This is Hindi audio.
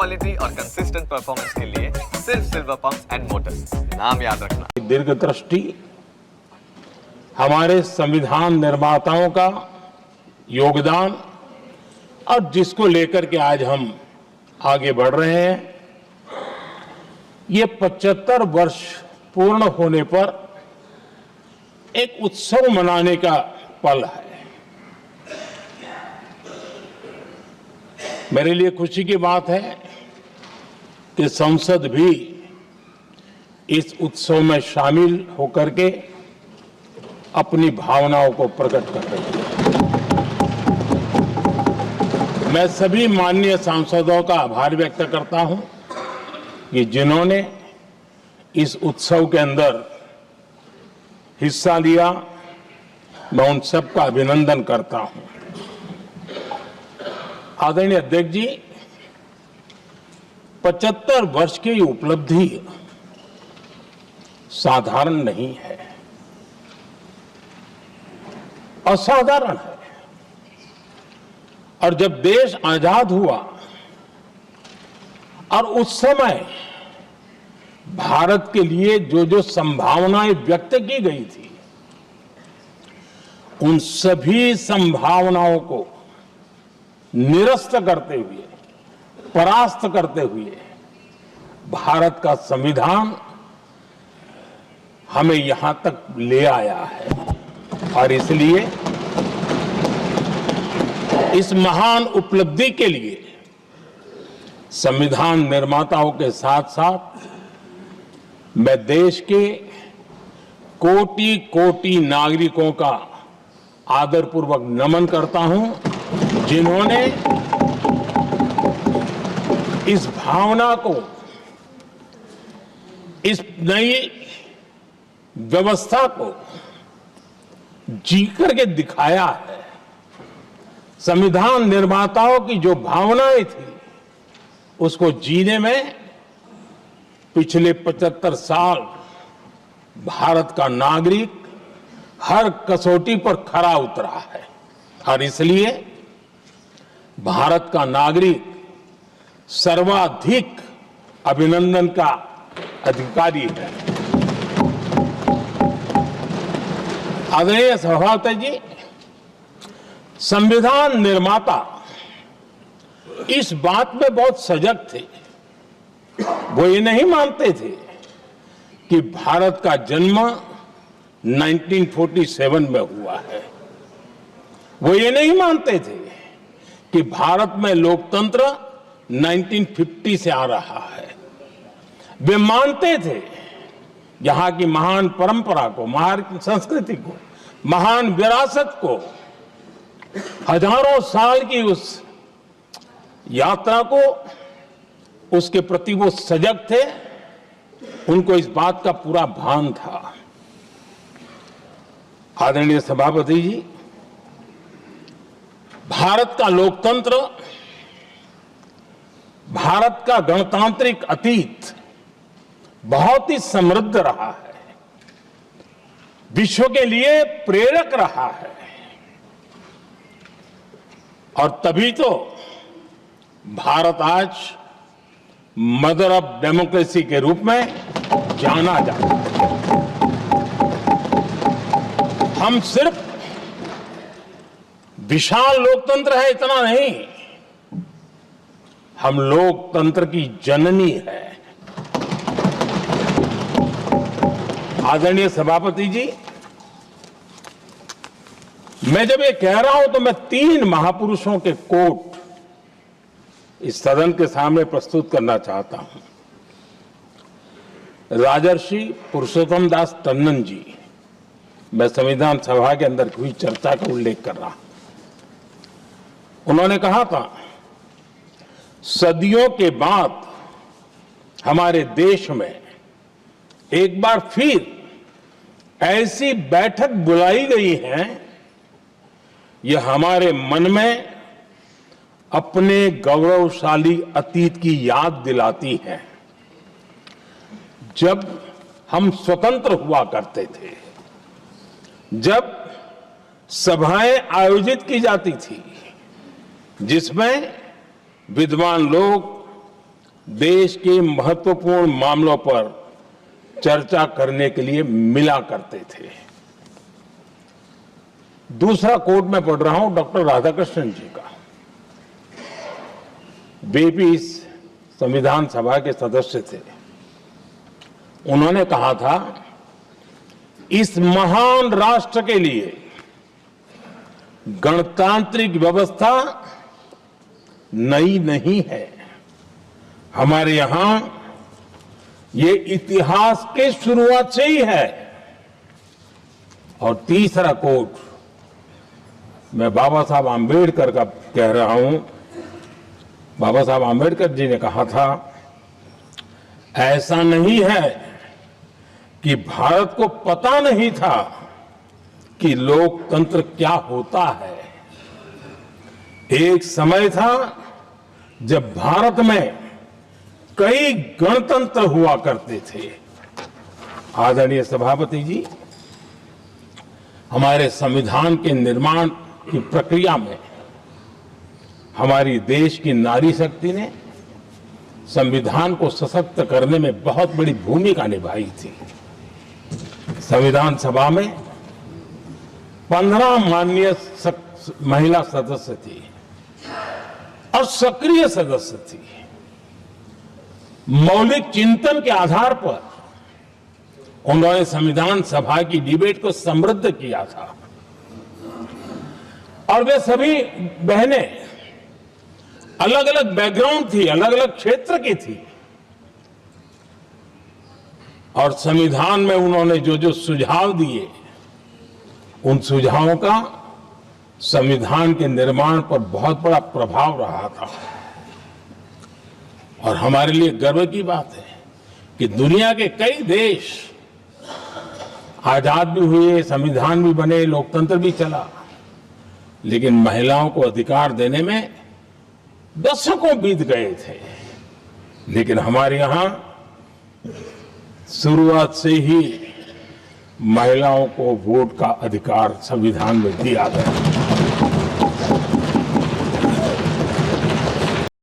क्वालिटी और कंसिस्टेंट परफॉर्मेंस के लिए सिर्फ सिल्वर पंप्स एंड मोटर्स, नाम याद रखना। दीर्घदृष्टि हमारे संविधान निर्माताओं का योगदान और जिसको लेकर के आज हम आगे बढ़ रहे हैं, ये 75 वर्ष पूर्ण होने पर एक उत्सव मनाने का पल है। मेरे लिए खुशी की बात है कि संसद भी इस उत्सव में शामिल होकर के अपनी भावनाओं को प्रकट कर रही है। मैं सभी माननीय सांसदों का आभार व्यक्त करता हूं कि जिन्होंने इस उत्सव के अंदर हिस्सा लिया। मैं उन सबका अभिनंदन करता हूं। आदरणीय अध्यक्ष जी, 75 वर्ष की उपलब्धि साधारण नहीं है, असाधारण है। और जब देश आजाद हुआ और उस समय भारत के लिए जो जो संभावनाएं व्यक्त की गई थी, उन सभी संभावनाओं को निरस्त करते हुए, परास्त करते हुए भारत का संविधान हमें यहां तक ले आया है। और इसलिए इस महान उपलब्धि के लिए संविधान निर्माताओं के साथ साथ मैं देश के कोटि कोटि नागरिकों का आदरपूर्वक नमन करता हूं, जिन्होंने इस भावना को, इस नई व्यवस्था को जी करके दिखाया है। संविधान निर्माताओं की जो भावनाएं थी, उसको जीने में पिछले 75 साल भारत का नागरिक हर कसौटी पर खरा उतरा है। और इसलिए भारत का नागरिक सर्वाधिक अभिनंदन का अधिकारी है। आदरणीय सभापति जी, संविधान निर्माता इस बात में बहुत सजग थे। वो ये नहीं मानते थे कि भारत का जन्म 1947 में हुआ है। वो ये नहीं मानते थे कि भारत में लोकतंत्र 1950 से आ रहा है। वे मानते थे यहां की महान परंपरा को, महान संस्कृति को, महान विरासत को, हजारों साल की उस यात्रा को, उसके प्रति वो सजग थे। उनको इस बात का पूरा भान था। आदरणीय सभापति जी, भारत का लोकतंत्र, भारत का गणतांत्रिक अतीत बहुत ही समृद्ध रहा है, विश्व के लिए प्रेरक रहा है। और तभी तो भारत आज मदर ऑफ डेमोक्रेसी के रूप में जाना जाता है। हम सिर्फ विशाल लोकतंत्र है इतना नहीं, हम लोकतंत्र की जननी है। आदरणीय सभापति जी, मैं जब ये कह रहा हूं तो मैं 3 महापुरुषों के कोट इस सदन के सामने प्रस्तुत करना चाहता हूं। राजर्षि पुरुषोत्तम दास टंडन जी, मैं संविधान सभा के अंदर हुई चर्चा का उल्लेख कर रहा हूं। उन्होंने कहा था, सदियों के बाद हमारे देश में एक बार फिर ऐसी बैठक बुलाई गई है, यह हमारे मन में अपने गौरवशाली अतीत की याद दिलाती है, जब हम स्वतंत्र हुआ करते थे, जब सभाएं आयोजित की जाती थी जिसमें विद्वान लोग, देश के महत्वपूर्ण मामलों पर चर्चा करने के लिए मिला करते थे। दूसरा कोट मैं पढ़ रहा हूं डॉक्टर राधाकृष्णन जी का। वे भी इस संविधान सभा के सदस्य थे। उन्होंने कहा था, इस महान राष्ट्र के लिए गणतांत्रिक व्यवस्था नई नहीं है। हमारे यहां ये इतिहास के शुरुआत से ही है। और तीसरा कोट मैं बाबा साहब आंबेडकर का कह रहा हूं। बाबा साहब आंबेडकर जी ने कहा था, ऐसा नहीं है कि भारत को पता नहीं था कि लोकतंत्र क्या होता है। एक समय था जब भारत में कई गणतंत्र हुआ करते थे। आदरणीय सभापति जी, हमारे संविधान के निर्माण की प्रक्रिया में हमारी देश की नारी शक्ति ने संविधान को सशक्त करने में बहुत बड़ी भूमिका निभाई थी। संविधान सभा में 15 माननीय महिला सदस्य थी और सक्रिय सदस्य थी। मौलिक चिंतन के आधार पर उन्होंने संविधान सभा की डिबेट को समृद्ध किया था। और वे सभी बहनें अलग अलग बैकग्राउंड थी, अलग अलग क्षेत्र की थी। और संविधान में उन्होंने जो जो सुझाव दिए, उन सुझावों का संविधान के निर्माण पर बहुत बड़ा प्रभाव रहा था। और हमारे लिए गर्व की बात है कि दुनिया के कई देश आजाद भी हुए, संविधान भी बने, लोकतंत्र भी चला, लेकिन महिलाओं को अधिकार देने में दशकों बीत गए थे। लेकिन हमारे यहां शुरुआत से ही महिलाओं को वोट का अधिकार संविधान में दिया गया।